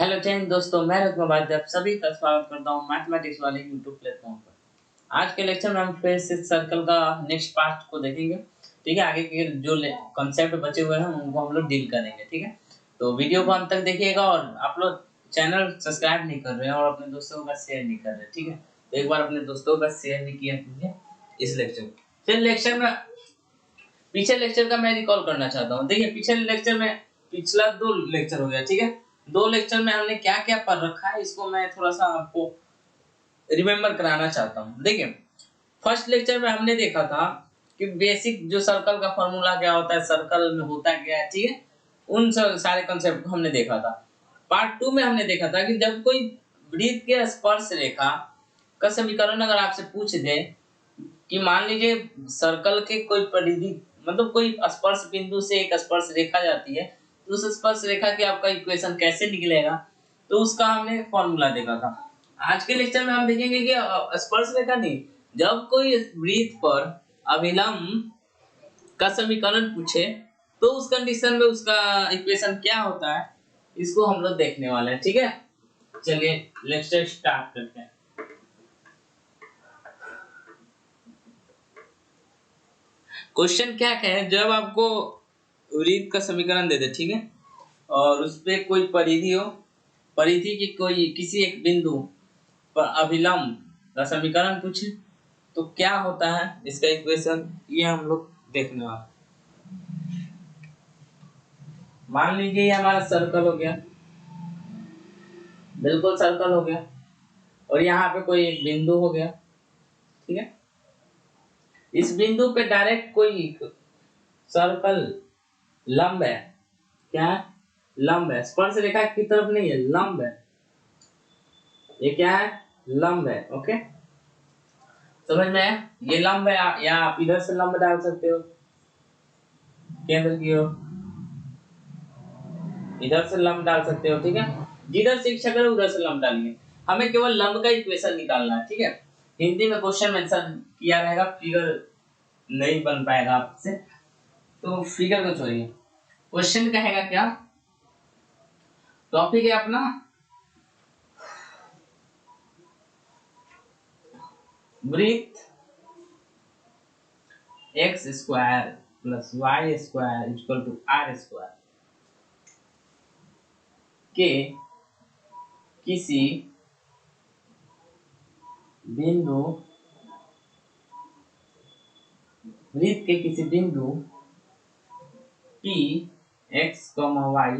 Hello Jain दोस्तों, मैं रत्न उपाध्याय आप सभी का स्वागत करता हूँ मैथमेटिक्स वाले यूट्यूब प्लेटफॉर्म पर। आज के लेक्चर में हम फिर से सर्कल का नेक्स्ट पार्ट को देखेंगे। ठीक है, आगे के जो कॉन्सेप्ट बचे हुए हैं उनको हम लोग डील करेंगे। ठीक है, तो वीडियो को अंत तक देखिएगा। और आप लोग चैनल सब्सक्राइब नहीं कर रहे हैं और अपने दोस्तों का शेयर नहीं कर रहे। ठीक है, तो एक बार अपने दोस्तों का शेयर भी किया कीजिए इस लेक्चर को। फिर लेक्चर में पीछे लेक्चर का मैं रिकॉल करना चाहता हूँ। देखिए, पिछले लेक्चर में पिछला 2 लेक्चर हो गया। ठीक है, 2 लेक्चर में हमने क्या क्या पढ़ रखा है इसको मैं थोड़ा सा आपको रिमेम्बर कराना चाहता हूँ। देखिए, फर्स्ट लेक्चर में हमने देखा था कि बेसिक जो सर्कल का फॉर्मूला क्या होता है, सर्कल में होता क्या है। ठीक है, उन सारे कंसेप्ट को हमने देखा था। पार्ट 2 में हमने देखा था कि जब कोई वृत्त के स्पर्श रेखा का समीकरण अगर आपसे पूछ दे कि मान लीजिए सर्कल के कोई परिधि मतलब कोई स्पर्श बिंदु से एक स्पर्श रेखा जाती है, तो उस स्पर्श रेखा के आपका इक्वेशन कैसे निकलेगा, तो उसका हमने फॉर्मूला देखा था। आज के लेक्चर में हम देखेंगे कि स्पर्श रेखा नहीं, जब कोई वृत्त पर अभिलंब का समीकरण पूछे तो उस कंडीशन में उसका इक्वेशन क्या होता है, इसको हम लोग देखने वाले हैं। ठीक है, चलिए लेक्चर स्टार्ट करते हैं। क्वेश्चन क्या है, जब आपको वृत्त का समीकरण दे दे, ठीक है, और उस पे कोई परिधि हो, परिधि की कोई किसी एक बिंदु पर अभिलंब का समीकरण पूछे तो क्या होता है इसका इक्वेशन, ये हम लोग देखने वाले। मान लीजिए ये हमारा सर्कल हो गया, बिल्कुल सर्कल हो गया, और यहाँ पे कोई एक बिंदु हो गया। ठीक है, इस बिंदु पे डायरेक्ट कोई सर्कल लंब है। क्या है? लंब है, स्पर्श रेखा की तरफ नहीं है, लंब है। ये क्या है? लंब है। ओके, समझ में आया? ये लंब है, या आप इधर से लंब डाल सकते हो केंद्र की ओर, इधर से लंब डाल सकते हो। ठीक है, जिधर से इच्छा करो उधर से लंब डालिए। हमें केवल लंब का इक्वेशन निकालना है। ठीक है, हिंदी में क्वेश्चन मेंशन किया रहेगा, फिगर नहीं बन पाएगा आपसे, तो फिगर को छोड़िए। क्वेश्चन कहेगा क्या, टॉपिक है अपना वृत्त x square plus y square equal to r square के किसी बिंदु, वृत्त के किसी बिंदु P x, y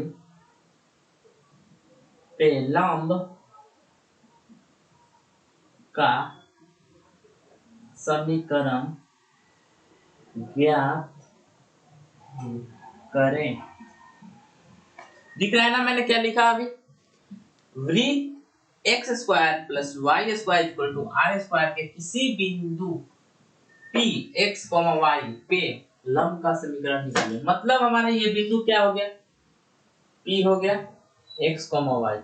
पे लंब का समीकरण ज्ञात करें। दिख रहा है ना मैंने क्या लिखा अभी? वृत्त x square plus y square equal to r square के किसी बिंदु P x, y पे लंब का समीकरण निकालिए। मतलब हमारा ये बिंदु क्या हो गया? P हो गया, x, y,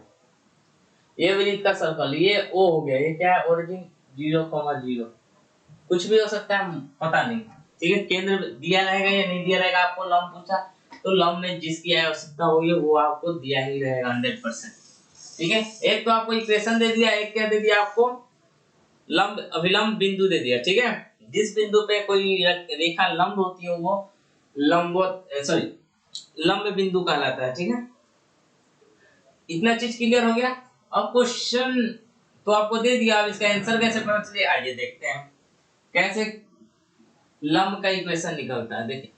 ये वृत्त का सर्कल, ये O हो गया। ये क्या है? ओरिजिन 0, 0, कुछ भी हो सकता है, पता नहीं। ठीक है, केंद्र दिया रहेगा या नहीं दिया रहेगा। आपको लंब पूछा तो लंब में जिसकी आवश्यकता होगी वो आपको दिया ही रहेगा 100%। ठीक है, एक तो आपको इक्वेशन दे दिया, एक क्या दे दिया आपको? लंब अभिलंब बिंदु दे दिया। ठीक है, जिस बिंदु पे कोई रेखा लंब होती है वो लंब बिंदु कहलाता है। ठीक है, इतना चीज क्लियर हो गया। अब क्वेश्चन तो आपको दे दिया, अब इसका आंसर कैसे पता चले, आइए देखते हैं कैसे लंब का इक्वेशन निकलता है। देखिए,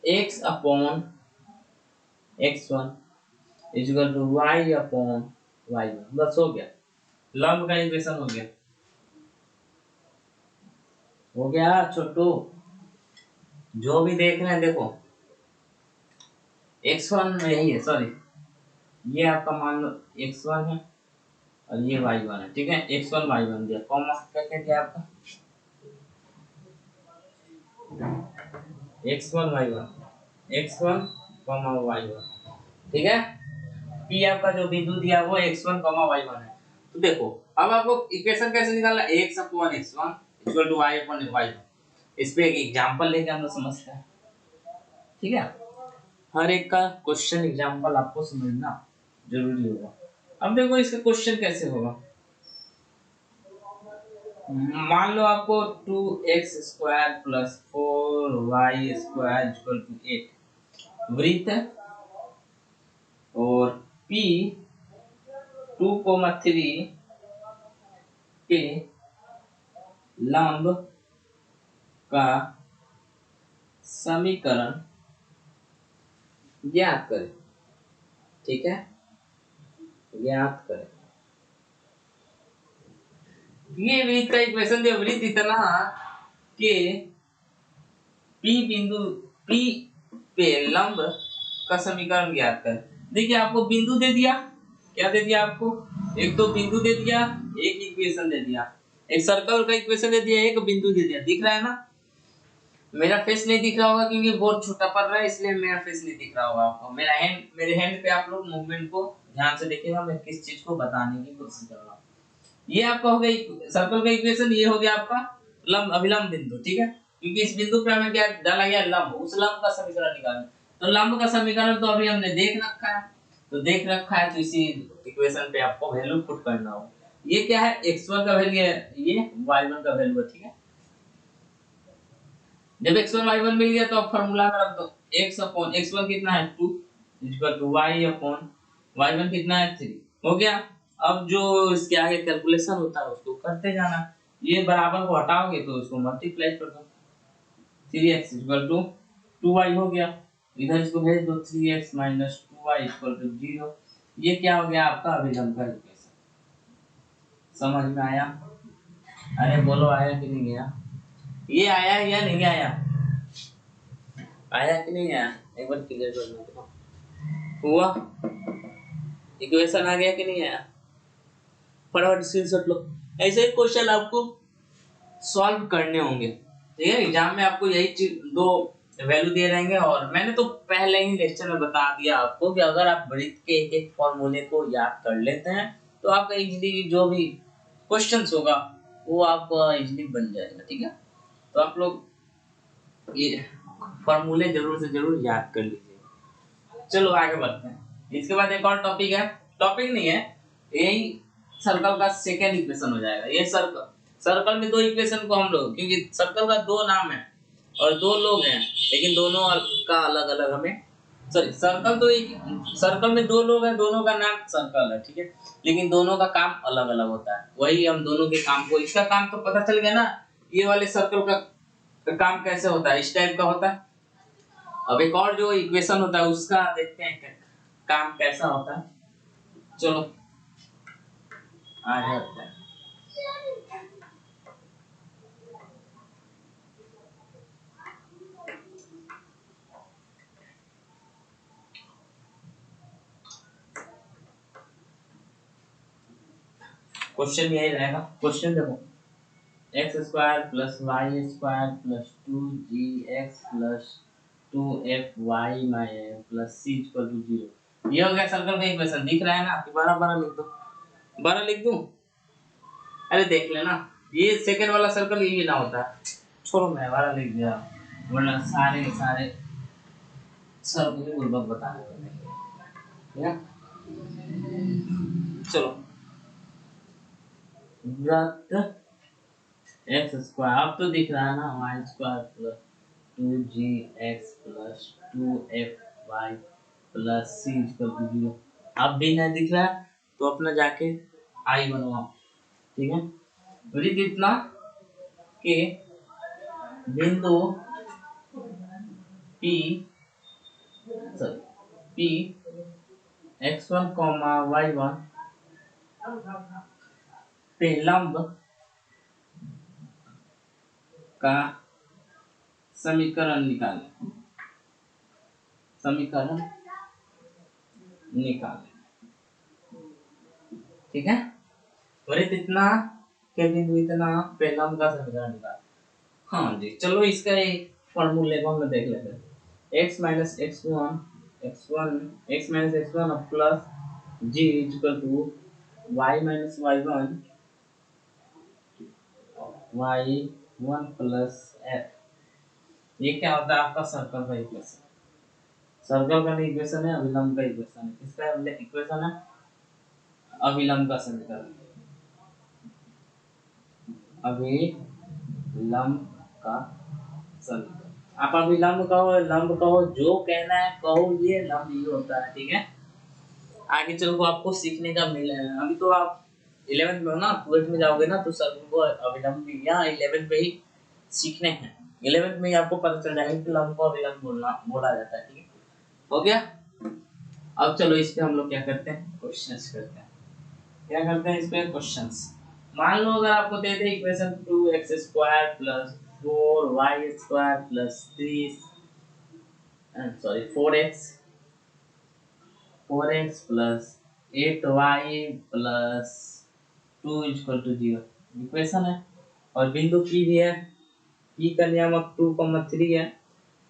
x upon x1 equal to y upon y1, बस हो गया, लंब का इक्वेशन हो गया। हो गया छोटू, जो भी देख रहे हैं देखो, x1 यही है, सॉरी ये आपका मान लो x1 है और ये y1 है। ठीक है, x1 y1 दिया, कॉमा क्या दिया आपका? x1 y1, x1 y1। ठीक है, P आपका जो बिंदु दिया वो x1 y1 है। तो देखो अब आपको इक्वेशन कैसे निकालना है? x upon x1 equal to y upon y1। इस पे एक एग्जांपल लेके हम लोग समझते हैं। ठीक है, हर एक का क्वेश्चन एग्जांपल आपको समझना जरूरी होगा। अब देखो इसका क्वेश्चन कैसे होगा। मान लो आपको 2x² plus 4y² equal to 8 वृत्त है और P 2,3 के लंब का समीकरण ज्ञात करें। ठीक है, ज्ञात करें। ये वृत्त का इक्वेशन दिया, वृत्त इतना कि P बिंदु P पे लंब का समीकरण ज्ञात करें। देखिए आपको बिंदु दे दिया, क्या दे दिया आपको, एक तो बिंदु दे दिया, एक इक्वेशन दे दिया, एक सर्कल का इक्वेशन दे दिया, एक बिंदु दे दिया। दिख रहा है ना, मेरा फेस नहीं दिख रहा होगा क्योंकि बहुत छोटा पड़ रहा है, इसलिए मेरा फेस नहीं दिख रहा होगा आपको। मेरे हैंड पे आप लोग मूवमेंट को ध्यान से देखिएगा, मैं किस चीज को बताने की कोशिश कर रहा हूँ। ये आपका हो गया सर्कल का इक्वेशन, ये हो गया आपका लंब अभिलंब बिंदु। ठीक है, क्योंकि इस बिंदु पे हमें क्या डाला गया, लंब, उस लंब का समीकरण निकालना। तो लंब का समीकरण तो अभी हमने देख रखा है, तो इसी इक्वेशन पे आपको वैल्यू पुट करना होगा। ये क्या है, x1 का वैल्यू है, ये y1 का वैल्यू है। ठीक है, जब x1 y1 मिल गया तो अब फार्मूला में रख दो, x1 कितना है 2 इक्वल टू y/y1 कितना है 3। हो गया। अब जो इसके आगे कैलकुलेशन होता है उसको करते जाना। ये बराबर को हटाओगे तो इसको मल्टीप्लाई कर दो, 3x इक्वल टू 2y हो गया। इधर इसको भेज दो, 3x minus 2y equal to 0। ये क्या हो गया आपका अभिलंब का इक्वेशन। समझ में आया? अरे बोलो, आया कि नहीं गया? ये आया या नहीं आया? आया कि नहीं आया, एक बार क्लियर करना तो हुआ। इक्वेशन आ गया कि नहीं आया? फटाफट स्क्रीनशॉट लो। ऐसे ही क्वेश्चन आपको सॉल्व करने होंगे। ठीक है, एग्जाम में आपको यही चीज दो वैल्यू दे रहेंगे। और मैंने तो पहले ही लेक्चर में बता दिया आपको कि अगर आप वृत्त के एक एक फॉर्मूले को याद कर लेते हैं तो आपका इजीली जो भी क्वेश्चंस होगा वो आपका इजीली बन जाएगा। ठीक है, तो आप लोग ये फॉर्मूले जरूर से जरूर याद कर लीजिए। चलो आगे बढ़ते हैं। इसके बाद एक और टॉपिक है, टॉपिक नहीं है, यही सर्कल का सेकेंड इक्वेशन हो जाएगा। ये सर्कल में दो इक्वेशन को हम लोग, क्योंकि सर्कल का दो नाम है और दो लोग हैं, लेकिन दोनों का अलग अलग हमें, सॉरी सर्कल तो एक, सर्कल में दो लोग हैं, दोनों का नाम सर्कल है। ठीक है, लेकिन दोनों का काम अलग अलग होता है। वही हम दोनों के काम को, इसका काम तो पता चल गया ना, ये वाले सर्कल का काम कैसे होता है, इस टाइप का होता है। अब एक और जो इक्वेशन होता है उसका देखते हैं काम कैसा होता है। चलो आ जाते हैं। क्वेश्चन यही रहेगा। क्वेश्चन देखो, x² plus y² plus 2gx plus 2fy plus c equal to 0। ये हो गया सर्कल का इक्वेशन। दिख रहा है ना, कि 12 लिख दो, 12 लिख दूं? अरे देख लेना, ये सेकंड वाला सर्कल ये ना होता है। छोड़ो, मैं 12 लिख दिया, वरना सारे सारे सर्कल बुर्बक बता रहे हैं। चलो, वृत्त x², अब तो दिख रहा है ना, y² plus 2gx plus 2fy plus c equal to 0। अब भी नहीं दिख रहा है तो अपना जाके आई बनवाओ। ठीक है, वृत्त इतना कि बिंदु p p x1 y1 पे लंब का समीकरण निकालें, समीकरण निकालें। ठीक है, वृत्त इतना के बिंदु इतना पे लंब का समीकरण निकालें। हाँ जी, चलो इसका एक फॉर्मूले को हम देख लेते हैं। x minus x1 plus g equal to y minus y1 plus f। ये क्या होता है आपका सर्कल का इक्वेशन। सर्कल का इक्वेशन है, अभिलंब का इक्वेशन है। किसका इक्वेशन है? अभिलंब का समीकरण, अभिलंब का समीकरण। आप अभिलंब कहो, लंब कहो, जो कहना है कहो, ये लंब ये होता है, ठीक है। आगे चल को आपको सीखने का मिले। अभी तो आप 11th में हो ना, 12th में जाओगे ना तो सर को अभिलंब भी यहाँ 11th में ही सीखने हैं। 11th में ही आपको पता चल जाएगा कि लंब को अभिलंब बोला जाता है, ठीक है। हो गया। अब चलो इस पे हम लोग क्या करते हैं, क्वेश्चंस करते हैं। क्या करते हैं इस पे, क्वेश्चंस। मान लो अगर आपको दे दे equation 2x² + 4y² + 4x + 8y + 2 = 0 equation है। और बिंदु P भी है, P का नियामक 2,3 है।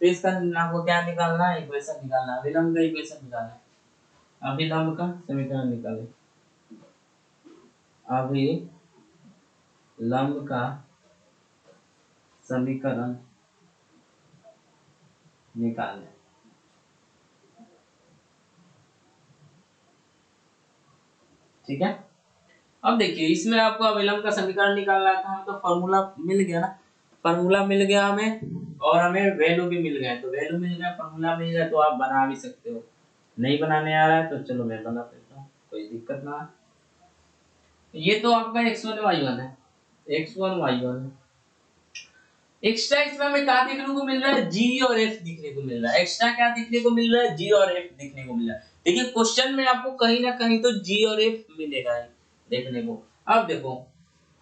तो इसका आपको क्या निकालना है, इक्वेशन निकालना है, अभिलंब का इक्वेशन निकालना है, अभिलंब का समीकरण निकालें, अभिलंब का समीकरण निकालें। ठीक है। अब देखिए इसमें आपको अभिलंब का समीकरण निकालना है, तो हमें तो फॉर्मूला मिल गया ना, फॉर्मूला मिल गया हमें, और हमें वैल्यू भी मिल गया। तो वैल्यू मिल गया, फॉर्मूला मिल गया, तो आप बना भी सकते हो। नहीं बनाने आ रहा है तो चलो मैं बना देता हूँ, कोई दिक्कत ना है। ये तो आपका x1 y1 है, x1 y1 है। एक्स्ट्रा इसमें हमें क्या देखने को मिल रहा है, g और f दिखने को मिल रहा है। एक्स्ट्रा क्या दिखने को मिल रहा है, g और f दिखने को मिल रहा है। देखिए क्वेश्चन में आपको कहीं ना कहीं तो g और f मिलेगा ही देखने को। अब देखो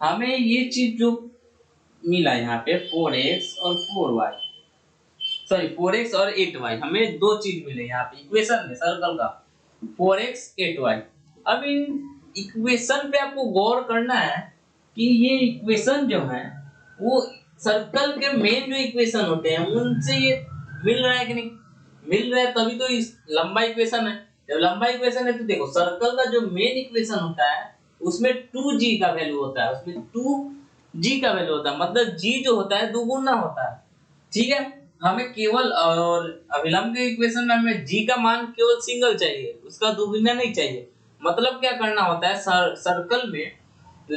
हमें ये चीज जो मिला यहाँ पे 4x और 4y, सॉरी 4x और 8y, हमें दो चीज मिले यहाँ पे इक्वेशन में सर्कल का, 4x 8y। अब इन इक्वेशन पे आपको गौर करना है कि ये इक्वेशन जो है वो सर्कल के मेन जो इक्वेशन होते हैं उनसे ये मिल रहा है कि नहीं, मिल रहा है तभी तो इस लंबा इक्वेशन है। जब लंबा इक्वेशन है तो देखो सर्कल का जो मेन इक्वेशन होता है उसमें 2g का वैल्यू होता है, उसमें 2g का वैल्यू होता है, मतलब g जो होता है दुगुना होता है, ठीक है। हमें केवल और अभिलंब के इक्वेशन में हमें g का मान केवल सिंगल चाहिए, उसका दुगुना नहीं चाहिए। मतलब क्या करना होता है, सर्कल में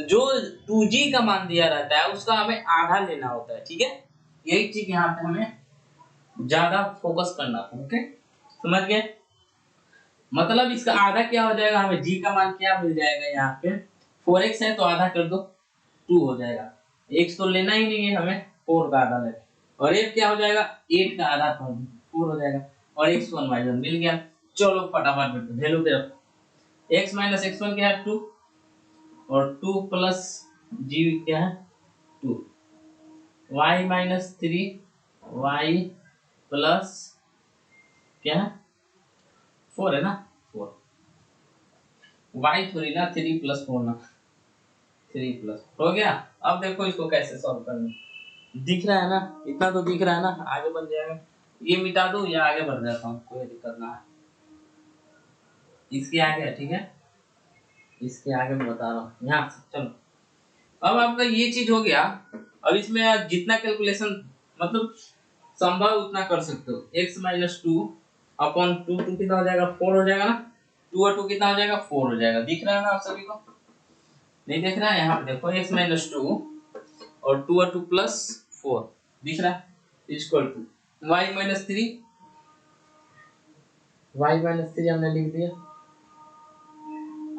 जो 2g का मान दिया रहता है उसका हमें आधा लेना होता है, ठीक है। यही चीज यहाँ पे हमें ज्यादा फोकस करना था, ओके समझ गए। मतलब इसका आधा क्या हो जाएगा, हमें g का मान क्या मिल जाएगा, यहाँ पे 4x है तो आधा कर दो 2 हो जाएगा, x तो लेना ही नहीं है हमें, 4 का आधा लेना, और f क्या हो जाएगा 8 का आधा कर दो 4 हो जाएगा, और x1 y1 मिल गया। चलो फटाफट वैल्यू दे रखो, x - x1 क्या है 2, और 2 प्लस g क्या है 2, y - 3 y प्लस क्या है 4 है ना 4, y थोड़ी ना 3 + 4 ना 3 + हो गया। अब देखो इसको कैसे सॉल्व करना, दिख रहा है ना, इतना तो दिख रहा है ना, आगे बढ़ जाएगा। ये मिटा दो या आगे बढ़ जाता हूँ, कोई दिक्कत ना है। इसके आगे है, ठीक है, इसके आगे मैं बता रहा हूँ यहाँ से। चलो अब आपका ये चीज हो गया। अब इसमें आप जितना कैलकुलेशन मतलब संभव उतना कर सकते हो। x - 2 अपॉन 2 2 कितना हो जाएगा 4 हो जाएगा ना, 2 और 2 कितना हो जाएगा 4 हो जाएगा। दिख रहा है ना आप सभी को, नहीं देख रहा है, यहाँ पे देखो x - 2 और 2 और 2 प्लस 4 दिख रहा है, इक्वल टू y - 3, y - 3 हमने लिख दिया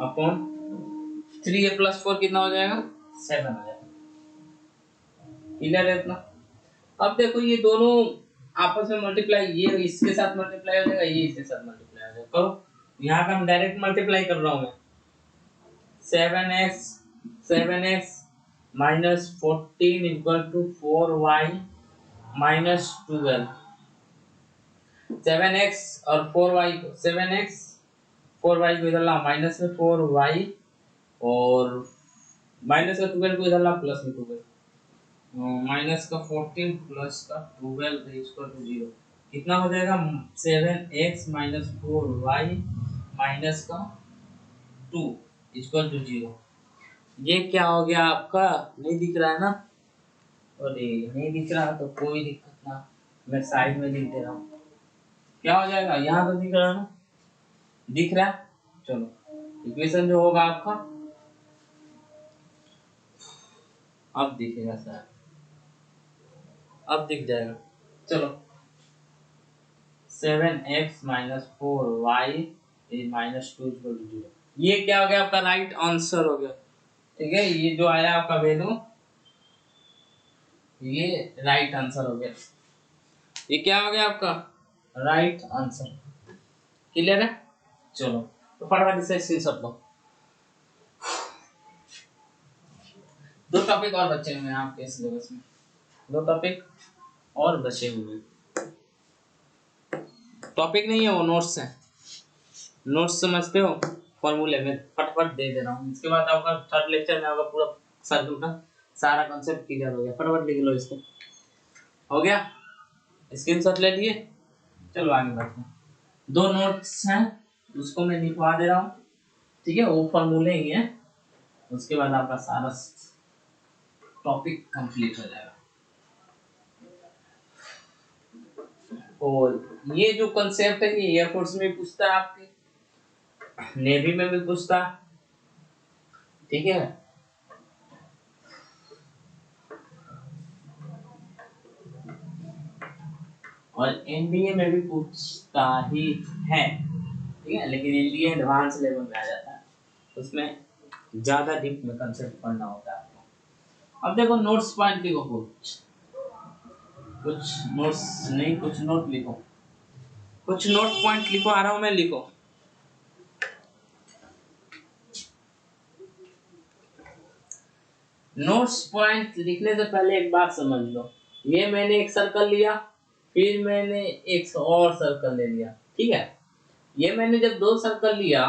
अपॉन 3a + 4 कितना हो जाएगा 7 हो जाएगा। क्लियर है इतना। अब देखो ये दोनों आपस में मल्टीप्लाई, ये इसके साथ मल्टीप्लाई हो जाएगा, ये इसके साथ मल्टीप्लाई हो जाएगा। करो यहाँ का हम डायरेक्ट मल्टीप्लाई कर रहा हूँ मैं, 7x - 14 = 4y - 12, 7x और 4y को 7x 4y को इधर ला माइनस में 4y, और माइनस का 12 को इधर ला प्लस में 12, माइनस का 14 प्लस का 12 इक्वल टू 0 कितना हो जाएगा 7x - 4y माइनस का 2 इक्वल टू 0। ये क्या हो गया आपका, नहीं दिख रहा है ना, अरे नहीं दिख रहा तो कोई दिक्कत ना, मैं साइड में लिख दे रहा हूँ। क्या हो जाएगा, यहाँ तो दिख रहा है ना, दिख रहा है। चलो इक्वेशन जो होगा आपका अब दिखेगा सर, अब दिख जाएगा। चलो 7x-4y -2 0, ये क्या हो गया आपका राइट आंसर हो गया। ठीक है, ये जो आया आपका वैल्यू ये राइट आंसर हो गया, ये क्या हो गया आपका राइट आंसर। क्लियर है। चलो तो फटाफट इसे स्क्रीनशॉट लो। दो टॉपिक और बचे हुए हैं आपके सिलेबस में, दो टॉपिक और बचे हुए हैं। टॉपिक नहीं है वो नोट्स है, नोट्स समझते हो, फॉर्मूले में फटाफट दे दे रहा हूँ। इसके बाद आपका थर्ड लेक्चर में आपका पूरा सर्कल का सारा कॉन्सेप्ट क्लियर हो गया। फटाफट लिख लो इसको। हो गया, स्क्रीनशॉट ले लिए। चलो आगे बढ़ते हैं। दो नोट्स हैं उसको मैं लिखवा दे रहा हूँ, ठीक है, वो फॉर्मूले ही है। उसके बाद आपका सारा टॉपिक कंप्लीट हो जाएगा। और ये जो कंसेप्ट है ये एयरफोर्स में पूछता है, आपके नेवी में भी पूछता है, ठीक है। और एनडीए में भी पूछता ही है, ठीक है, लेकिन एनडीए एडवांस लेवल में आ जाता है, उसमें ज्यादा डीप में कंसेप्ट पढ़ना होता है आपको। अब देखो नोट्स पॉइंट लिखो, कुछ नोट्स नहीं, कुछ नोट लिखो, कुछ नोट पॉइंट लिखो, आ रहा हूं मैं, लिखो। नोट्स पॉइंट लिखने से पहले एक बात समझ लो, ये मैंने एक सर्कल लिया, फिर मैंने एक और सर्कल ले लिया, ठीक है। ये मैंने जब दो सर्कल लिया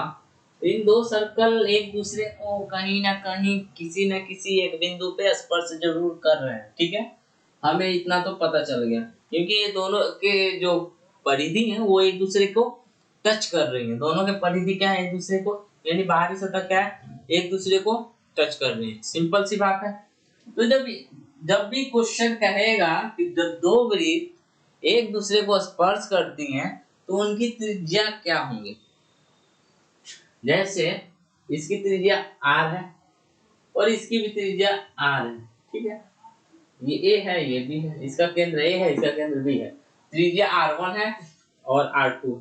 तो इन दो सर्कल एक दूसरे को कहीं ना कहीं किसी न किसी एक बिंदु पे स्पर्श जरूर कर रहे हैं, ठीक है। हमें इतना तो पता चल गया, क्योंकि ये दोनों के जो परिधि है वो एक दूसरे को टच कर रही है। दोनों के परिधि क्या है, एक दूसरे को, यानी बाहरी सतह क्या है, एक दूसरे को टच कर रही है। सिंपल सी बात है। तो जब जब भी क्वेश्चन कहेगा कि जब दो वृत्त एक दूसरे को स्पर्श करती हैं तो उनकी त्रिज्या क्या होंगी। जैसे इसकी त्रिज्या r है और इसकी भी त्रिज्या r है, ठीक है। ये a है, ये b है, इसका केंद्र a है, इसका केंद्र b है, त्रिज्या r1 है और r2,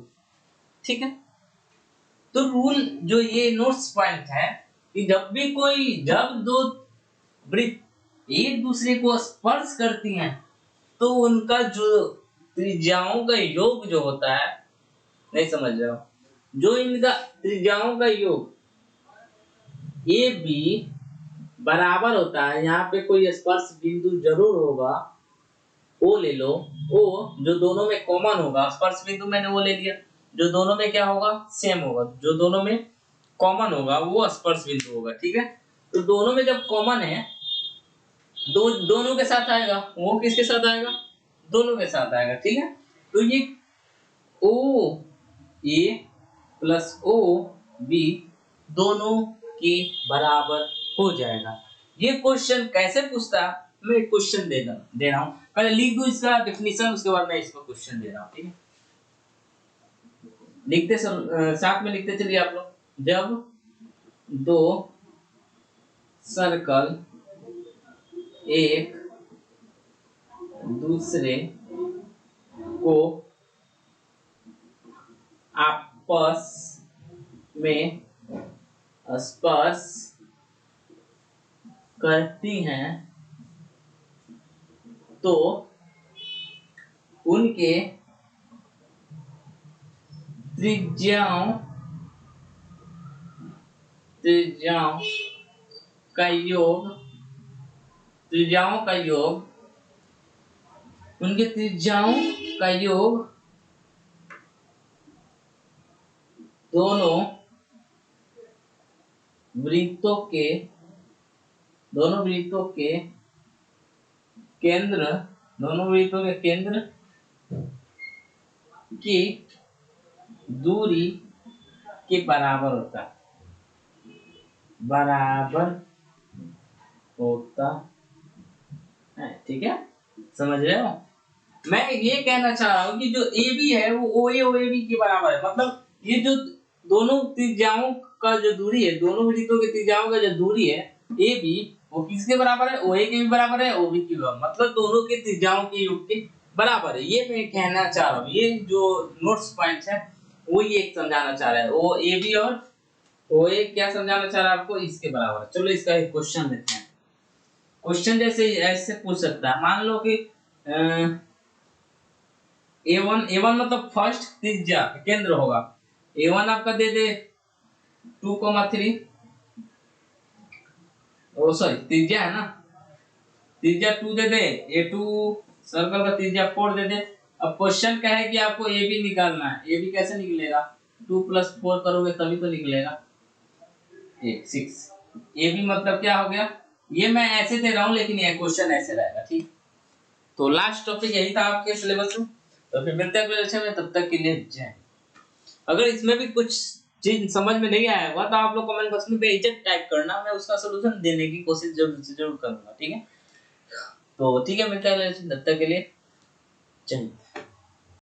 ठीक है। तो रूल जो ये नोट्स पॉइंट है कि जब दो वृत्त एक दूसरे को स्पर्श करती हैं तो उनका जो त्रिज्याओं का योग जो होता है, नहीं समझ रहे हो, जो इनका त्रिज्याओं का योग ए बी बराबर होता है, यहाँ पे कोई स्पर्श बिंदु जरूर होगा, ओ ले लो, ओ जो दोनों में कॉमन होगा, स्पर्श बिंदु मैंने वो ले लिया, जो दोनों में क्या होगा सेम होगा, जो दोनों में कॉमन होगा वो स्पर्श बिंदु होगा, ठीक है। तो दोनों में जब कॉमन है दोनों के साथ आएगा, वो किसके साथ आएगा, दोनों के साथ आएगा, ठीक है। तो ये ओ ए प्लस ओ बी दोनों के बराबर हो जाएगा। ये क्वेश्चन कैसे पूछता है, मैं क्वेश्चन दे रहा हूं, पहले लिख दो इसका डेफिनेशन, उसके बाद मैं इसको क्वेश्चन दे रहा हूं, ठीक है। लिखते साथ में लिखते चलिए आप लोग। जब दो सर्कल एक दूसरे को आपस में स्पर्श करती हैं तो उनके त्रिज्याओं त्रिज्याओं का योग उनके त्रिज्याओं का योग दोनों वृत्तों के केंद्र की दूरी के बराबर होता है, ठीक है, समझ रहे हो। मैं ये कहना चाह रहा हूँ कि जो ए बी है वो ओ ए के बराबर है। मतलब ये जो दोनों त्रिज्याओं का जो दूरी है, दोनों वृत्तों की त्रिज्याओं का जो दूरी है ए बी, वो किसके बराबर है? ओ ए के भी बराबर है, ओ बी के भी बराबर, मतलब दोनों की त्रिज्याओं के योग के बराबर है। ये मैं कहना चाह रहा हूँ। ये जो नोट्स पॉइंट्स है वो ये समझाना चाह रहा है। ओ ए बी और ओ ए क्या समझाना चाह रहा है आपको? इसके बराबर है। चलो इसका एक क्वेश्चन देखते हैं। क्वेश्चन जैसे ऐसे पूछ सकता है, मान लो कि ए वन मतलब फर्स्ट त्रिज्या केंद्र होगा। ए वन आपका दे दे 2,3, ओ सॉरी त्रिज्या है ना, त्रिज्या 2 दे दे, ए2 सर्कल का त्रिज्या 4 दे दे। अब क्वेश्चन क्या है कि आपको ए बी निकालना है। ए बी कैसे निकलेगा? 2 + 4 करोगे तभी तो निकलेगा 6। ए बी मतलब क्या हो गया? ये मैं ऐसे दे रहा हूँ लेकिन ये क्वेश्चन ऐसे रहेगा, ठीक। तो लास्ट टॉपिक यही था आपके सिलेबस में। तो फिर मिलते हैं अगले लेक्चर में, तब तक के लिए जय। अगर इसमें भी कुछ चीज समझ में नहीं आया होगा तो आप लोग कमेंट बॉक्स में बेझिझक टाइप करना, मैं उसका सलूशन देने की कोशिश जरूर से जरूर करूंगा, ठीक है। तो ठीक है, मिलते हैं अगले लेक्चर में, तब तक के लिए जय।